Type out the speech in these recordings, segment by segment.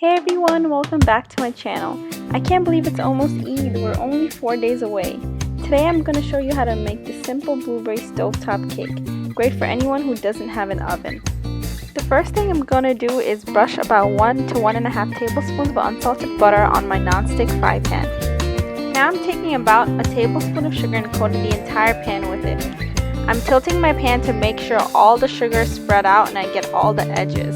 Hey everyone, welcome back to my channel. I can't believe it's almost Eid. We're only 4 days away. Today I'm going to show you how to make this simple blueberry stovetop cake. Great for anyone who doesn't have an oven. The first thing I'm going to do is brush about 1 to 1.5 tablespoons of unsalted butter on my non-stick fry pan. Now I'm taking about a tablespoon of sugar and coating the entire pan with it. I'm tilting my pan to make sure all the sugar is spread out and I get all the edges.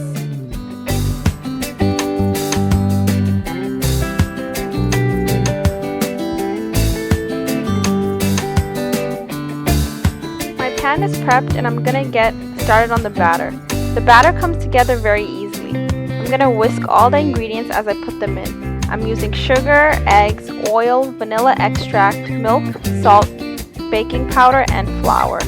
My pan is prepped and I'm gonna get started on the batter. The batter comes together very easily. I'm gonna whisk all the ingredients as I put them in. I'm using sugar, eggs, oil, vanilla extract, milk, salt, baking powder, and flour.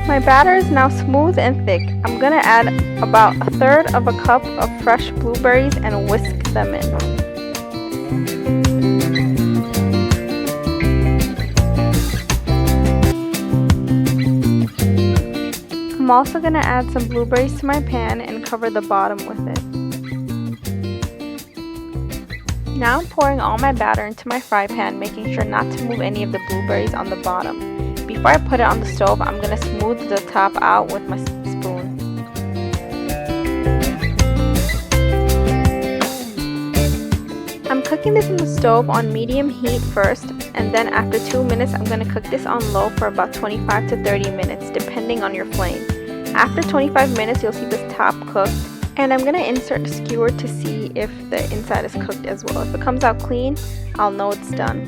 My batter is now smooth and thick. I'm going to add about 1/3 of a cup of fresh blueberries and whisk them in. I'm also going to add some blueberries to my pan and cover the bottom with it. Now I'm pouring all my batter into my fry pan, making sure not to move any of the blueberries on the bottom. Before I put it on the stove, I'm going to smooth the top out with my spoon. I'm cooking this on the stove on medium heat first, and then after 2 minutes I'm going to cook this on low for about 25 to 30 minutes depending on your flame. After 25 minutes you'll see this top cooked, and I'm going to insert a skewer to see if the inside is cooked as well. If it comes out clean, I'll know it's done.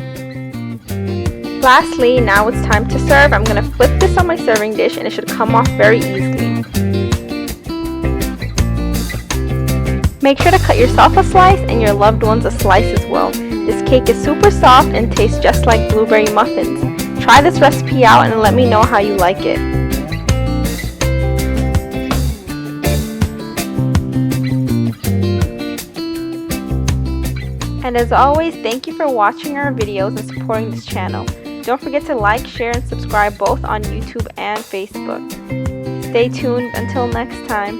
Lastly, now it's time to serve. I'm going to flip this on my serving dish and it should come off very easily. Make sure to cut yourself a slice and your loved ones a slice as well. This cake is super soft and tastes just like blueberry muffins. Try this recipe out and let me know how you like it. And as always, thank you for watching our videos and supporting this channel. Don't forget to like, share, and subscribe both on YouTube and Facebook. Stay tuned until next time.